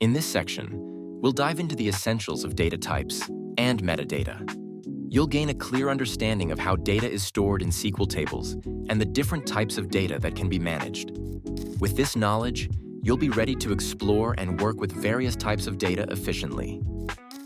In this section, we'll dive into the essentials of data types and metadata. You'll gain a clear understanding of how data is stored in SQL tables and the different types of data that can be managed. With this knowledge, you'll be ready to explore and work with various types of data efficiently.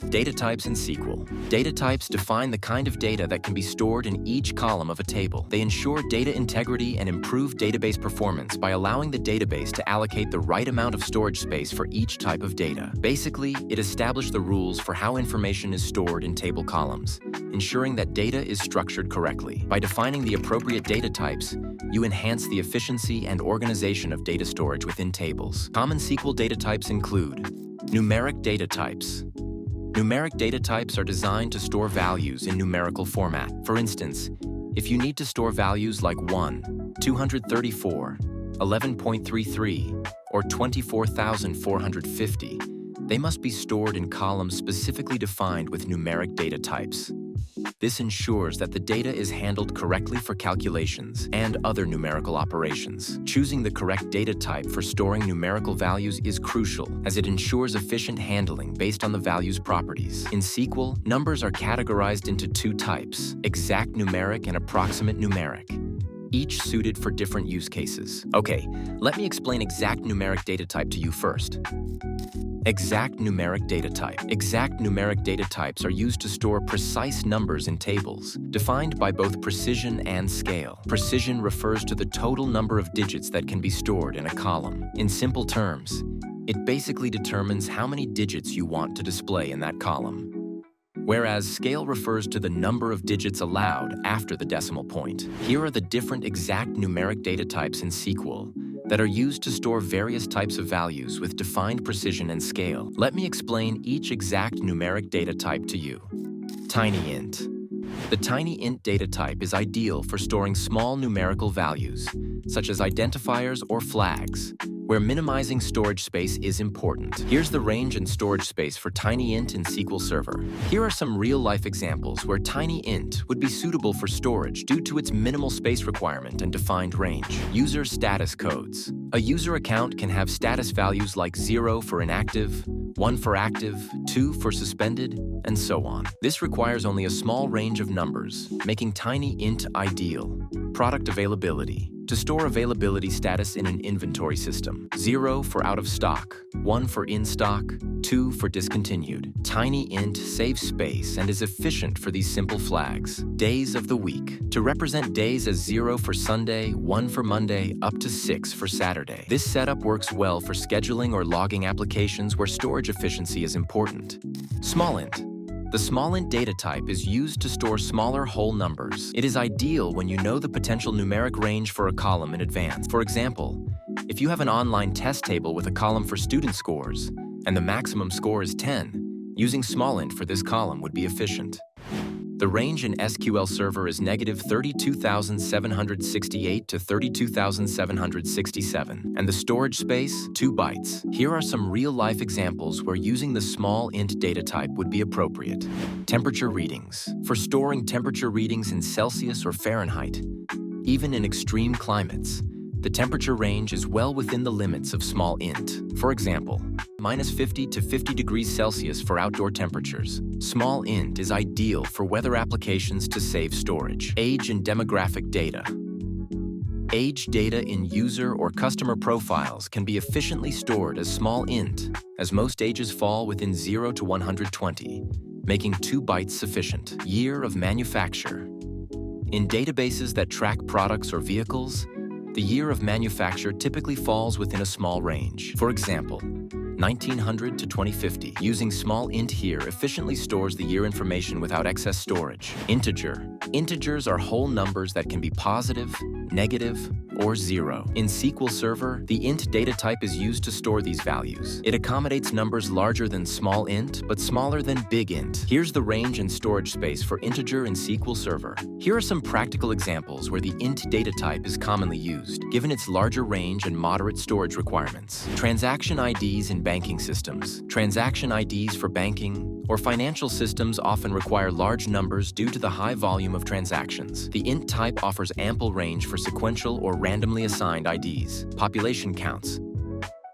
Data types in SQL. Data types define the kind of data that can be stored in each column of a table. They ensure data integrity and improve database performance by allowing the database to allocate the right amount of storage space for each type of data. Basically, it establishes the rules for how information is stored in table columns, ensuring that data is structured correctly. By defining the appropriate data types, you enhance the efficiency and organization of data storage within tables. Common SQL data types include numeric data types. Numeric data types are designed to store values in numerical format. For instance, if you need to store values like 1, 234, 11.33, or 24,450, they must be stored in columns specifically defined with numeric data types. This ensures that the data is handled correctly for calculations and other numerical operations. Choosing the correct data type for storing numerical values is crucial, as it ensures efficient handling based on the value's properties. In SQL, numbers are categorized into two types: exact numeric and approximate numeric, each suited for different use cases. Okay, let me explain exact numeric data type to you first. Exact numeric data type. Exact numeric data types are used to store precise numbers in tables, defined by both precision and scale. Precision refers to the total number of digits that can be stored in a column. In simple terms, it basically determines how many digits you want to display in that column. Whereas scale refers to the number of digits allowed after the decimal point. Here are the different exact numeric data types in SQL that are used to store various types of values with defined precision and scale. Let me explain each exact numeric data type to you. TinyInt. The TinyInt data type is ideal for storing small numerical values, such as identifiers or flags, where minimizing storage space is important. Here's the range and storage space for TinyInt in SQL Server. Here are some real-life examples where TinyInt would be suitable for storage due to its minimal space requirement and defined range. User status codes. A user account can have status values like 0 for inactive, 1 for active, 2 for suspended, and so on. This requires only a small range of numbers, making TinyInt ideal. Product availability. To store availability status in an inventory system: 0 for out of stock, 1 for in stock, 2 for discontinued. TinyInt saves space and is efficient for these simple flags. Days of the week. To represent days as 0 for Sunday, 1 for Monday, up to 6 for Saturday. This setup works well for scheduling or logging applications where storage efficiency is important. SmallInt. The SmallInt data type is used to store smaller whole numbers. It is ideal when you know the potential numeric range for a column in advance. For example, if you have an online test table with a column for student scores, and the maximum score is 10, using SmallInt for this column would be efficient. The range in SQL Server is -32,768 to 32,767, and the storage space, 2 bytes. Here are some real-life examples where using the SmallInt data type would be appropriate. Temperature readings. For storing temperature readings in Celsius or Fahrenheit, even in extreme climates, the temperature range is well within the limits of SmallInt. For example, -50 to 50 degrees Celsius for outdoor temperatures. SmallInt is ideal for weather applications to save storage. Age and demographic data. Age data in user or customer profiles can be efficiently stored as SmallInt, as most ages fall within 0 to 120, making 2 bytes sufficient. Year of manufacture. In databases that track products or vehicles, the year of manufacture typically falls within a small range. For example, 1900 to 2050. Using SmallInt here efficiently stores the year information without excess storage. Integer. Integers are whole numbers that can be positive, negative, or 0. In SQL Server, the int data type is used to store these values. It accommodates numbers larger than SmallInt, but smaller than BigInt. Here's the range and storage space for integer in SQL Server. Here are some practical examples where the int data type is commonly used, given its larger range and moderate storage requirements. Transaction IDs in banking systems. Transaction IDs for banking or financial systems often require large numbers due to the high volume of transactions. The int type offers ample range for sequential or randomly assigned IDs. Population counts.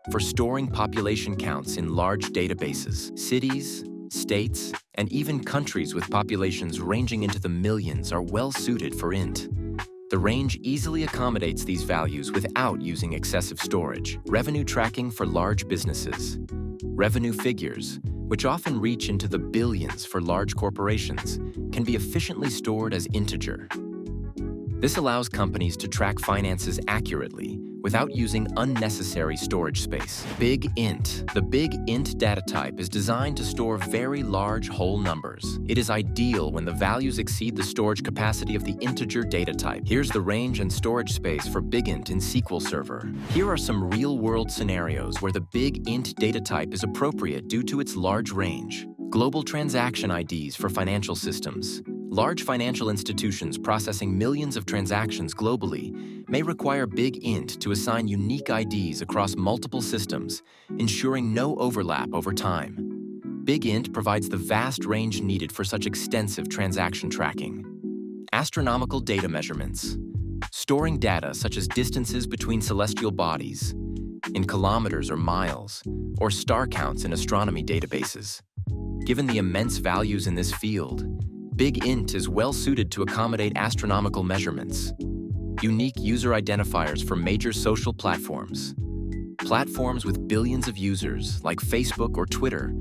for storing population counts in large databases. Cities, states, and even countries with populations ranging into the millions are well suited for int. The range easily accommodates these values without using excessive storage. Revenue tracking for large businesses. Revenue figures, which often reach into the billions for large corporations, can be efficiently stored as integer. This allows companies to track finances accurately without using unnecessary storage space. Big int. The big int data type is designed to store very large whole numbers. It is ideal when the values exceed the storage capacity of the integer data type. Here's the range and storage space for big int in SQL Server. Here are some real-world scenarios where the big int data type is appropriate due to its large range. Global transaction IDs for financial systems. Large financial institutions processing millions of transactions globally may require big int to assign unique IDs across multiple systems, ensuring no overlap over time. Big int provides the vast range needed for such extensive transaction tracking. Astronomical data measurements. Storing data such as distances between celestial bodies, in kilometers or miles, or star counts in astronomy databases. Given the immense values in this field, Big int is well suited to accommodate astronomical measurements. Unique user identifiers for major social platforms. Platforms with billions of users, like Facebook or Twitter,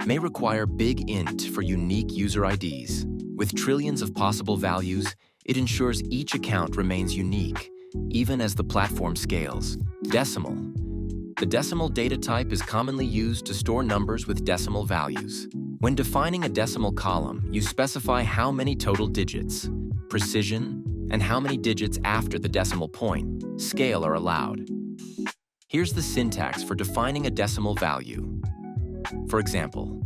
may require big int for unique user IDs. With trillions of possible values, it ensures each account remains unique, even as the platform scales. Decimal. The decimal data type is commonly used to store numbers with decimal values. When defining a decimal column, you specify how many total digits, precision, and how many digits after the decimal point, scale are allowed. Here's the syntax for defining a decimal value. For example,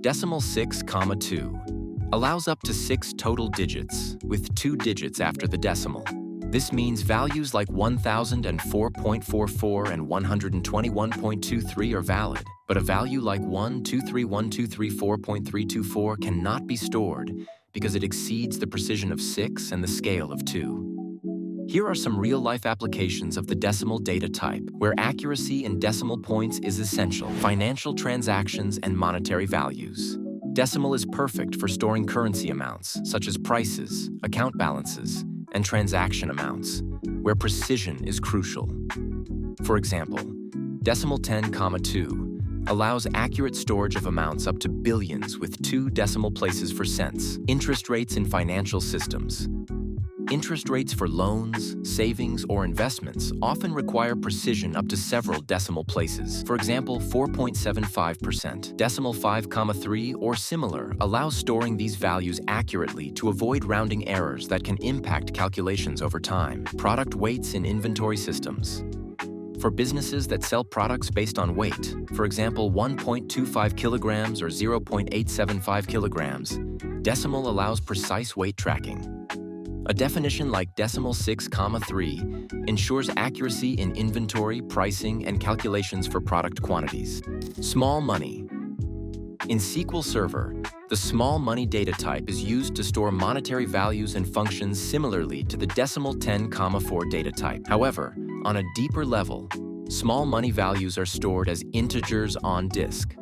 decimal 6,2 allows up to 6 total digits, with 2 digits after the decimal. This means values like 1004.44 and 121.23 are valid, but a value like 123.123.4.324 cannot be stored because it exceeds the precision of 6 and the scale of 2. Here are some real-life applications of the decimal data type, where accuracy in decimal points is essential. Financial transactions and monetary values. Decimal is perfect for storing currency amounts, such as prices, account balances, and transaction amounts, where precision is crucial. For example, decimal 10,2 allows accurate storage of amounts up to billions with 2 decimal places for cents. Interest rates in financial systems. Interest rates for loans, savings, or investments often require precision up to several decimal places. For example, 4.75%. Decimal 5,3 or similar allows storing these values accurately to avoid rounding errors that can impact calculations over time. Product weights in inventory systems. For businesses that sell products based on weight, for example, 1.25 kilograms or 0.875 kilograms, decimal allows precise weight tracking. A definition like decimal 6,3 ensures accuracy in inventory, pricing, and calculations for product quantities. Small money. In SQL Server, the small money data type is used to store monetary values and functions similarly to the decimal 10,4 data type. However, on a deeper level, small money values are stored as integers on disk.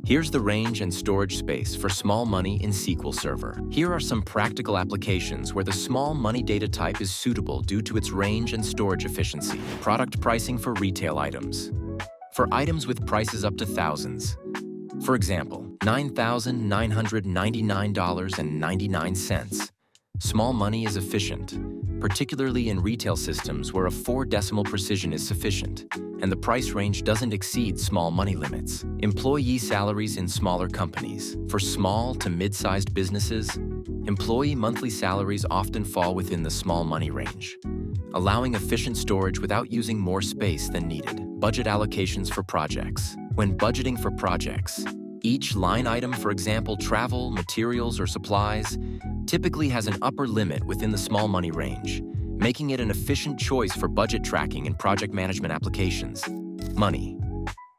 Here's the range and storage space for small money in SQL Server. Here are some practical applications where the small money data type is suitable due to its range and storage efficiency. Product pricing for retail items. For items with prices up to thousands. For example, $9,999.99. Small money is efficient, particularly in retail systems where a 4-decimal precision is sufficient, and the price range doesn't exceed small money limits. Employee salaries in smaller companies. For small to mid-sized businesses, employee monthly salaries often fall within the small money range, allowing efficient storage without using more space than needed. Budget allocations for projects. When budgeting for projects, each line item, for example, travel, materials, or supplies, typically has an upper limit within the small money range, making it an efficient choice for budget tracking and project management applications. Money.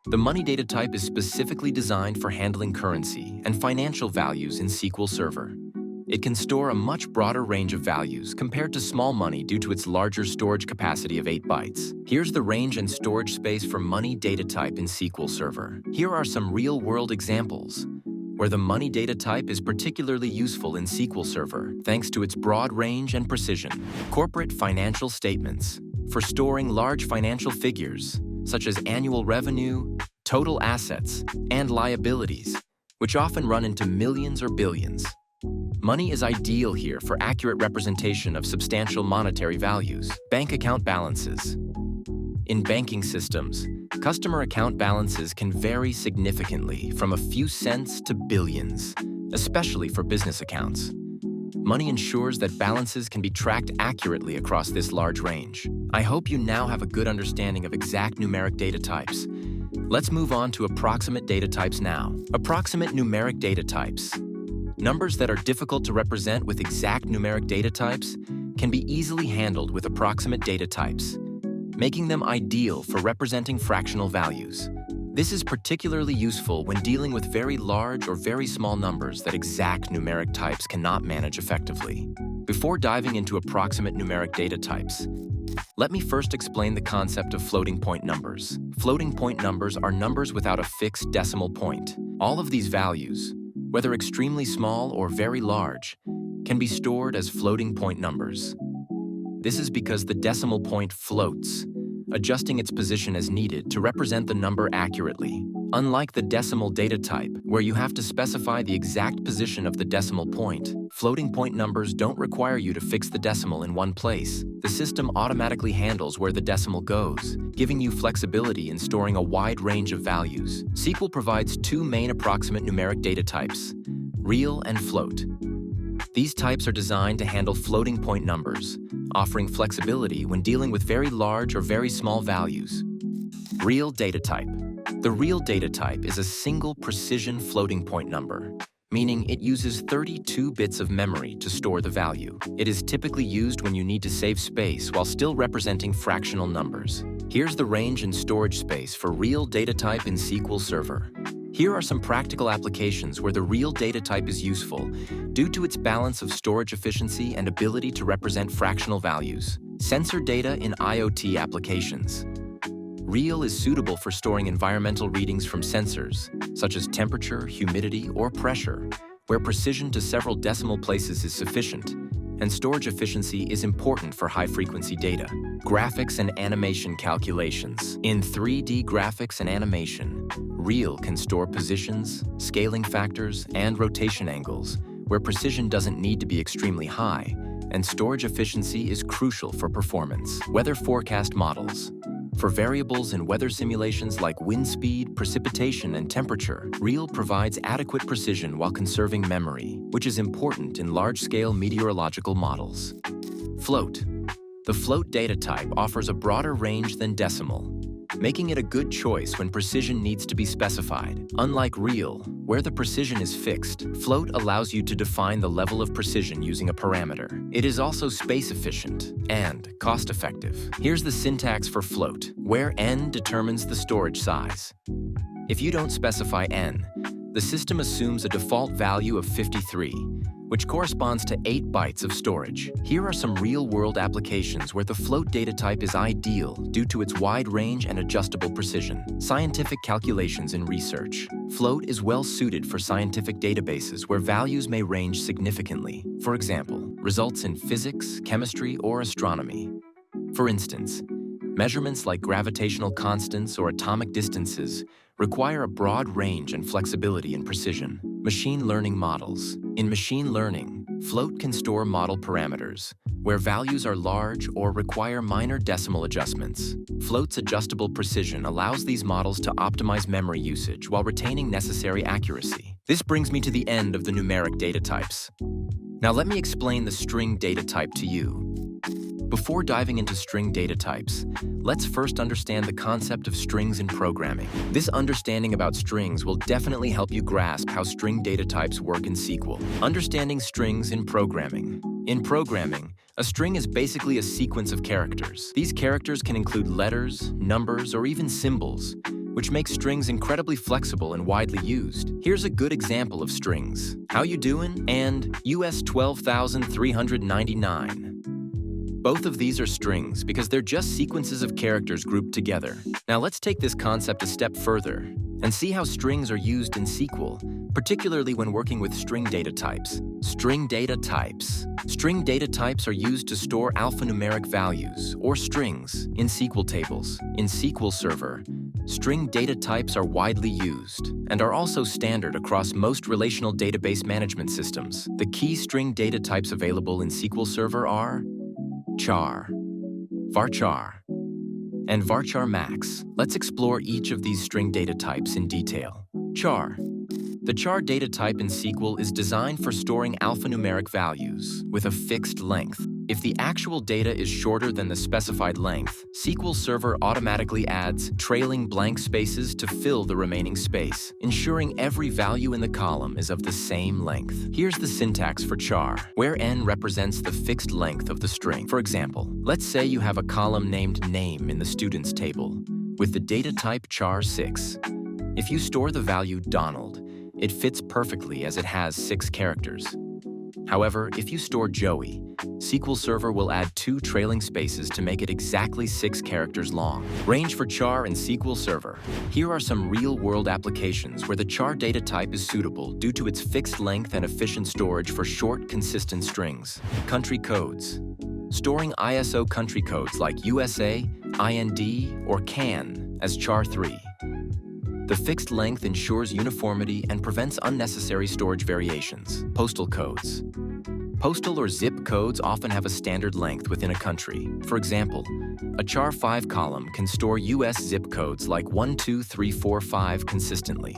The money data type is specifically designed for handling currency and financial values in SQL Server. It can store a much broader range of values compared to small money due to its larger storage capacity of 8 bytes. Here's the range and storage space for money data type in SQL Server. Here are some real-world examples where the money data type is particularly useful in SQL Server thanks to its broad range and precision. Corporate financial statements for storing large financial figures such as annual revenue, total assets, and liabilities, which often run into millions or billions. Money is ideal here for accurate representation of substantial monetary values. Bank account balances. In banking systems, customer account balances can vary significantly from a few cents to billions, especially for business accounts. Money ensures that balances can be tracked accurately across this large range. I hope you now have a good understanding of exact numeric data types. Let's move on to approximate data types now. Approximate numeric data types. Numbers that are difficult to represent with exact numeric data types can be easily handled with approximate data types, making them ideal for representing fractional values. This is particularly useful when dealing with very large or very small numbers that exact numeric types cannot manage effectively. Before diving into approximate numeric data types, let me first explain the concept of floating point numbers. Floating point numbers are numbers without a fixed decimal point. All of these values, whether extremely small or very large, can be stored as floating point numbers. This is because the decimal point floats, adjusting its position as needed to represent the number accurately. Unlike the decimal data type, where you have to specify the exact position of the decimal point, floating point numbers don't require you to fix the decimal in one place. The system automatically handles where the decimal goes, giving you flexibility in storing a wide range of values. SQL provides two main approximate numeric data types, real and float. These types are designed to handle floating point numbers, offering flexibility when dealing with very large or very small values. Real data type. The real data type is a single precision floating point number, meaning it uses 32 bits of memory to store the value. It is typically used when you need to save space while still representing fractional numbers. Here's the range and storage space for real data type in SQL Server. Here are some practical applications where the real data type is useful due to its balance of storage efficiency and ability to represent fractional values. Sensor data in IoT applications. Real is suitable for storing environmental readings from sensors, such as temperature, humidity, or pressure, where precision to several decimal places is sufficient, and storage efficiency is important for high-frequency data. Graphics and animation calculations. In 3D graphics and animation, Real can store positions, scaling factors, and rotation angles, where precision doesn't need to be extremely high, and storage efficiency is crucial for performance. Weather forecast models. For variables in weather simulations like wind speed, precipitation, and temperature, Real provides adequate precision while conserving memory, which is important in large-scale meteorological models. Float. The float data type offers a broader range than decimal, making it a good choice when precision needs to be specified. Unlike Real, where the precision is fixed, float allows you to define the level of precision using a parameter. It is also space-efficient and cost-effective. Here's the syntax for float, where n determines the storage size. If you don't specify n, the system assumes a default value of 53, which corresponds to 8 bytes of storage. Here are some real-world applications where the float data type is ideal due to its wide range and adjustable precision. Scientific calculations in research. Float is well-suited for scientific databases where values may range significantly. For example, results in physics, chemistry, or astronomy. For instance, measurements like gravitational constants or atomic distances require a broad range and flexibility in precision. Machine learning models. In machine learning, float can store model parameters, where values are large or require minor decimal adjustments. Float's adjustable precision allows these models to optimize memory usage while retaining necessary accuracy. This brings me to the end of the numeric data types. Now let me explain the string data type to you. Before diving into string data types, let's first understand the concept of strings in programming. This understanding about strings will definitely help you grasp how string data types work in SQL. Understanding strings in programming. In programming, a string is basically a sequence of characters. These characters can include letters, numbers, or even symbols, which makes strings incredibly flexible and widely used. Here's a good example of strings. How you doing? And US 12,399. Both of these are strings because they're just sequences of characters grouped together. Now let's take this concept a step further and see how strings are used in SQL, particularly when working with string data types. String data types. String data types are used to store alphanumeric values, or strings, in SQL tables. In SQL Server, string data types are widely used and are also standard across most relational database management systems. The key string data types available in SQL Server are char, varchar, and varchar max. Let's explore each of these string data types in detail. Char. The char data type in SQL is designed for storing alphanumeric values with a fixed length. If the actual data is shorter than the specified length, SQL Server automatically adds trailing blank spaces to fill the remaining space, ensuring every value in the column is of the same length. Here's the syntax for char, where n represents the fixed length of the string. For example, let's say you have a column named name in the students table with the data type char6. If you store the value Donald, it fits perfectly as it has 6 characters. However, if you store Joey, SQL Server will add 2 trailing spaces to make it exactly 6 characters long. Range for char in SQL Server. Here are some real-world applications where the char data type is suitable due to its fixed length and efficient storage for short, consistent strings. Country codes. Storing ISO country codes like USA, IND, or CAN as char3. The fixed length ensures uniformity and prevents unnecessary storage variations. Postal codes. Postal or zip codes often have a standard length within a country. For example, a char5 column can store US zip codes like 12345 consistently.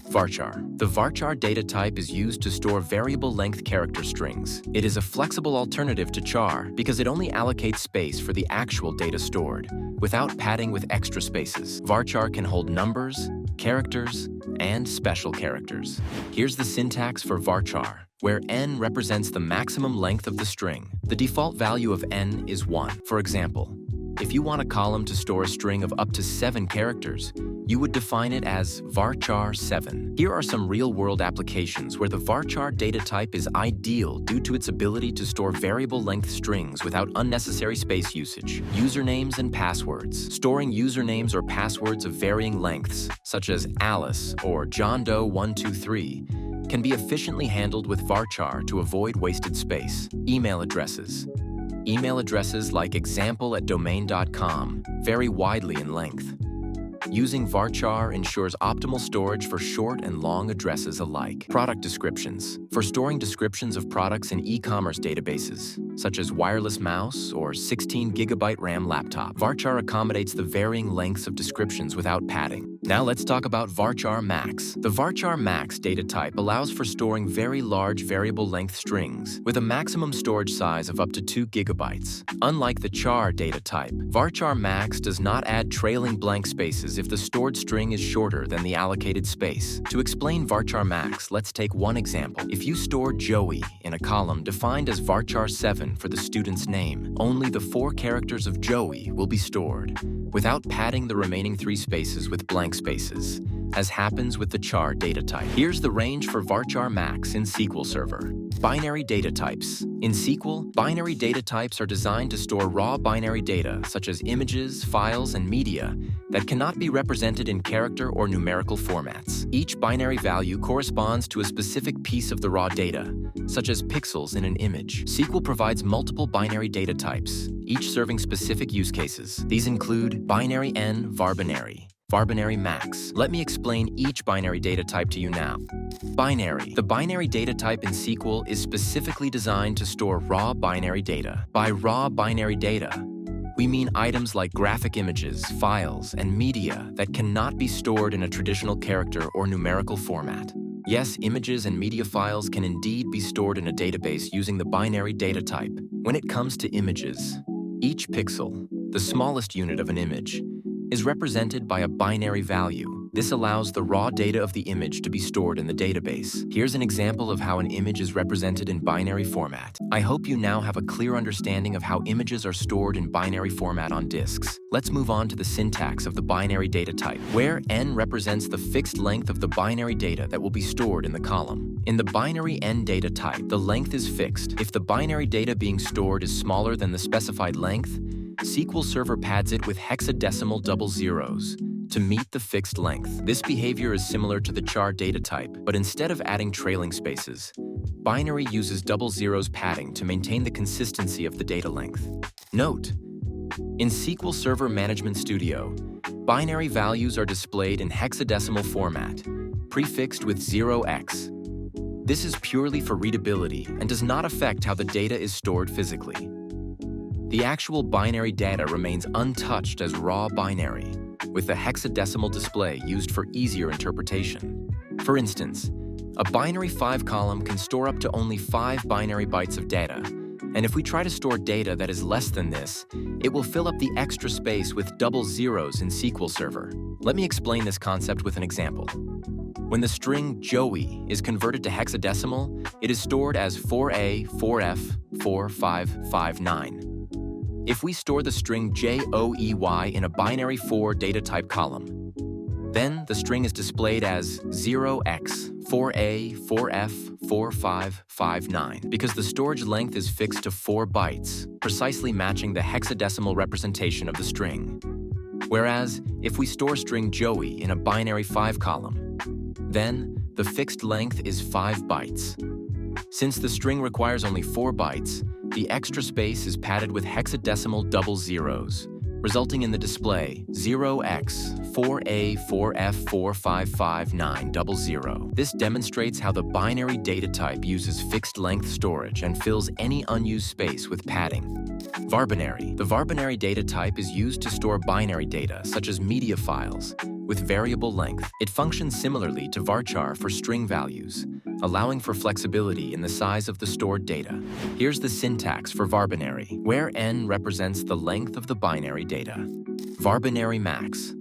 Varchar. The varchar data type is used to store variable length character strings. It is a flexible alternative to char because it only allocates space for the actual data stored, without padding with extra spaces. Varchar can hold numbers, characters, and special characters. Here's the syntax for varchar, where n represents the maximum length of the string. The default value of n is 1. For example, if you want a column to store a string of up to 7 characters, you would define it as varchar 7. Here are some real-world applications where the varchar data type is ideal due to its ability to store variable-length strings without unnecessary space usage. Usernames and passwords. Storing usernames or passwords of varying lengths, such as Alice or John Doe 123, can be efficiently handled with varchar to avoid wasted space. Email addresses. Email addresses like example@domain.com vary widely in length. Using varchar ensures optimal storage for short and long addresses alike. Product descriptions. For storing descriptions of products in e-commerce databases, such as wireless mouse or 16GB RAM laptop, varchar accommodates the varying lengths of descriptions without padding. Now let's talk about varchar max. The varchar max data type allows for storing very large variable length strings with a maximum storage size of up to 2 GB. Unlike the char data type, varchar max does not add trailing blank spaces if the stored string is shorter than the allocated space. To explain varchar max, let's take one example. If you store Joey in a column defined as varchar 7 for the student's name, only the 4 characters of Joey will be stored, without padding the remaining 3 spaces with blank spaces, as happens with the char data type. Here's the range for varchar max in SQL Server. Binary data types. In SQL, binary data types are designed to store raw binary data, such as images, files, and media, that cannot be represented in character or numerical formats. Each binary value corresponds to a specific piece of the raw data, such as pixels in an image. SQL provides multiple binary data types, each serving specific use cases. These include binary n, varbinary, varbinary max. Let me explain each binary data type to you now. Binary. The binary data type in SQL is specifically designed to store raw binary data. By raw binary data, we mean items like graphic images, files, and media that cannot be stored in a traditional character or numerical format. Yes, images and media files can indeed be stored in a database using the binary data type. When it comes to images, each pixel, the smallest unit of an image, is represented by a binary value. This allows the raw data of the image to be stored in the database. Here's an example of how an image is represented in binary format. I hope you now have a clear understanding of how images are stored in binary format on disks. Let's move on to the syntax of the binary data type, where n represents the fixed length of the binary data that will be stored in the column. In the binary n data type, the length is fixed. If the binary data being stored is smaller than the specified length, SQL Server pads it with hexadecimal double zeros to meet the fixed length. This behavior is similar to the char data type, but instead of adding trailing spaces, binary uses double zeros padding to maintain the consistency of the data length. Note: in SQL Server Management Studio, binary values are displayed in hexadecimal format, prefixed with 0x. This is purely for readability and does not affect how the data is stored physically. The actual binary data remains untouched as raw binary, with the hexadecimal display used for easier interpretation. For instance, a binary 5 column can store up to only 5 binary bytes of data, and if we try to store data that is less than this, it will fill up the extra space with double zeros in SQL Server. Let me explain this concept with an example. When the string Joey is converted to hexadecimal, it is stored as 4A, 4F, 4559. If we store the string JOEY in a binary 4 data type column, then the string is displayed as 0x, 4A, 4F, 4559, because the storage length is fixed to 4 bytes, precisely matching the hexadecimal representation of the string. Whereas, if we store string Joey in a binary 5 column, then the fixed length is 5 bytes. Since the string requires only 4 bytes, the extra space is padded with hexadecimal double zeros, resulting in the display 0x, 4A, 4F, 455900. This demonstrates how the binary data type uses fixed-length storage and fills any unused space with padding. Varbinary. The varbinary data type is used to store binary data, such as media files, with variable length. It functions similarly to varchar for string values, allowing for flexibility in the size of the stored data. Here's the syntax for varbinary, where n represents the length of the binary data. Varbinary max.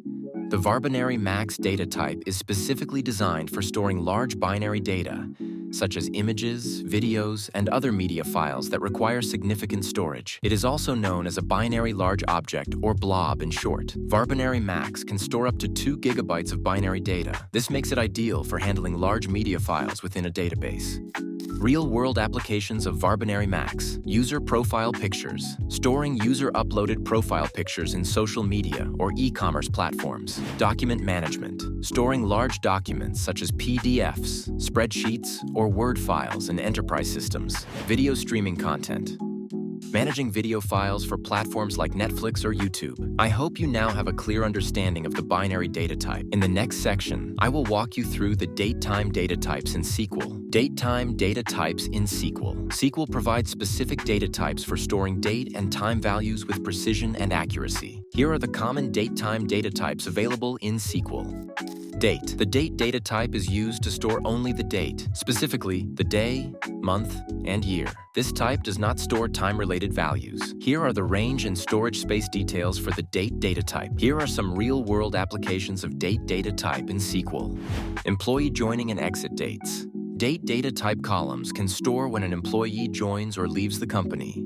The varbinary max data type is specifically designed for storing large binary data, such as images, videos, and other media files that require significant storage. It is also known as a binary large object, or blob in short. Varbinary max can store up to 2 gigabytes of binary data. This makes it ideal for handling large media files within a database. Real-world applications of Varbinary Max. User profile pictures. Storing user-uploaded profile pictures in social media or e-commerce platforms. Document management. Storing large documents such as PDFs, spreadsheets, or Word files in enterprise systems. Video streaming content. Managing video files for platforms like Netflix or YouTube. I hope you now have a clear understanding of the binary data type. In the next section, I will walk you through the date-time data types in SQL. Date-time data types in SQL. SQL provides specific data types for storing date and time values with precision and accuracy. Here are the common date-time data types available in SQL. Date. The date data type is used to store only the date, specifically the day, month, and year. This type does not store time-related values. Here are the range and storage space details for the date data type. Here are some real-world applications of date data type in SQL. Employee joining and exit dates. Date data type columns can store when an employee joins or leaves the company.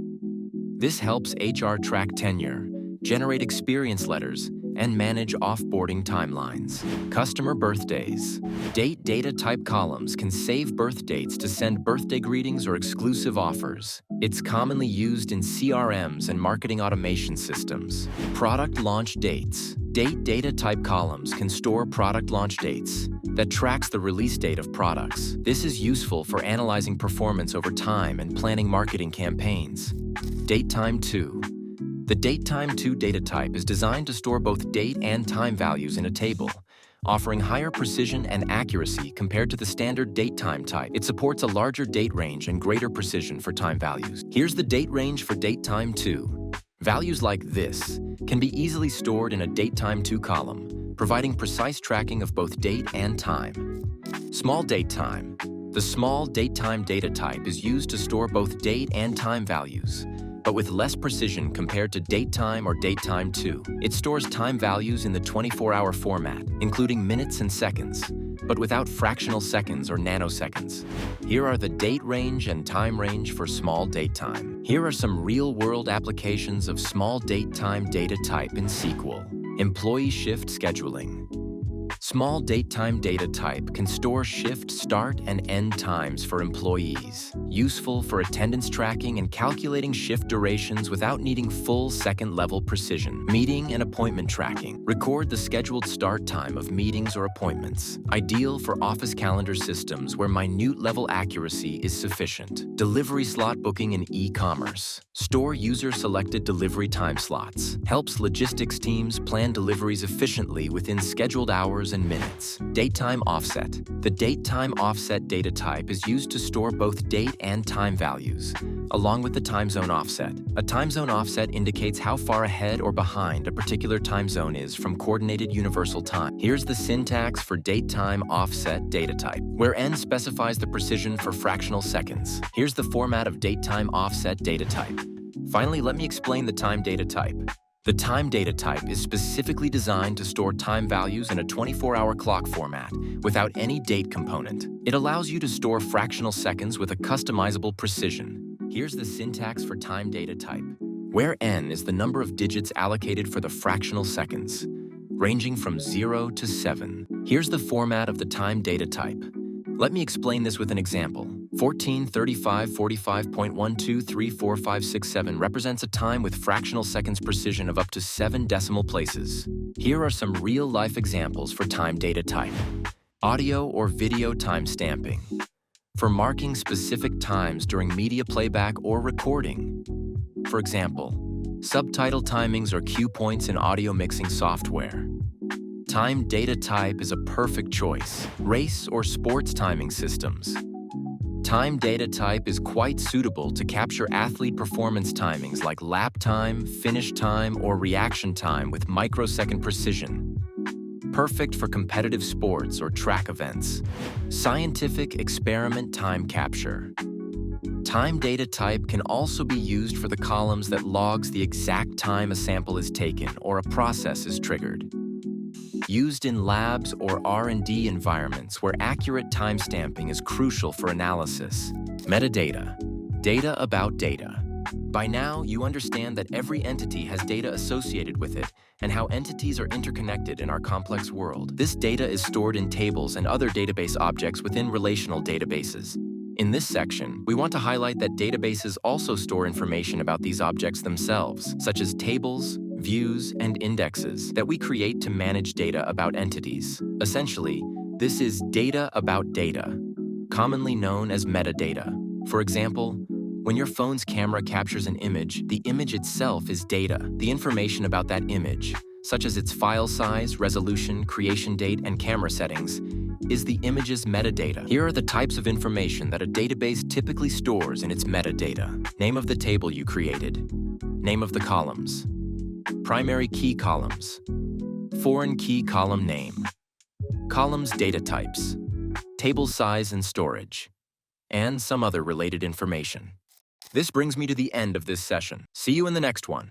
This helps HR track tenure, generate experience letters, and manage offboarding timelines. Customer birthdays. Date data type columns can save birth dates to send birthday greetings or exclusive offers. It's commonly used in CRMs and marketing automation systems. Product launch dates. Date data type columns can store product launch dates that tracks the release date of products. This is useful for analyzing performance over time and planning marketing campaigns. Datetime 2. The datetime 2 data type is designed to store both date and time values in a table, offering higher precision and accuracy compared to the standard datetime type. It supports a larger date range and greater precision for time values. Here's the date range for datetime 2. Values like this can be easily stored in a datetime 2 column, providing precise tracking of both date and time. Small datetime. The small datetime data type is used to store both date and time values, but with less precision compared to datetime or datetime2. It stores time values in the 24-hour format, including minutes and seconds, but without fractional seconds or nanoseconds. Here are the date range and time range for small datetime. Here are some real-world applications of small datetime data type in SQL. Employee shift scheduling. Small datetime data type can store shift start and end times for employees, useful for attendance tracking and calculating shift durations without needing full second-level precision. Meeting and appointment tracking. Record the scheduled start time of meetings or appointments, ideal for office calendar systems where minute-level accuracy is sufficient. Delivery slot booking in e-commerce. Store user-selected delivery time slots. Helps logistics teams plan deliveries efficiently within scheduled hours and minutes. Datetime offset. The datetime offset data type is used to store both date and time values, along with the time zone offset. A time zone offset indicates how far ahead or behind a particular time zone is from coordinated universal time. Here's the syntax for datetime offset data type, where n specifies the precision for fractional seconds. Here's the format of datetime offset data type. Finally, let me explain the time data type. The time data type is specifically designed to store time values in a 24-hour clock format without any date component. It allows you to store fractional seconds with a customizable precision. Here's the syntax for time data type, where n is the number of digits allocated for the fractional seconds, ranging from 0 to 7. Here's the format of the time data type. Let me explain this with an example. 143545.123457 represents a time with fractional seconds precision of up to 7 decimal places. Here are some real-life examples for time data type. Audio or video time stamping. For marking specific times during media playback or recording. For example, subtitle timings or cue points in audio mixing software. Time data type is a perfect choice. Race or sports timing systems. Time data type is quite suitable to capture athlete performance timings like lap time, finish time, or reaction time with microsecond precision. Perfect for competitive sports or track events. Scientific experiment time capture. Time data type can also be used for the columns that logs the exact time a sample is taken or a process is triggered. Used in labs or R&D environments where accurate timestamping is crucial for analysis. Metadata. Data about data. By now, you understand that every entity has data associated with it and how entities are interconnected in our complex world. This data is stored in tables and other database objects within relational databases. In this section, we want to highlight that databases also store information about these objects themselves, such as tables, views, and indexes that we create to manage data about entities. Essentially, this is data about data, commonly known as metadata. For example, when your phone's camera captures an image, the image itself is data. The information about that image, such as its file size, resolution, creation date, and camera settings, is the image's metadata. Here are the types of information that a database typically stores in its metadata. Name of the table you created. Name of the columns. Primary key columns. Foreign key column name. Columns data types. Table size and storage. And some other related information. This brings me to the end of this session. See you in the next one.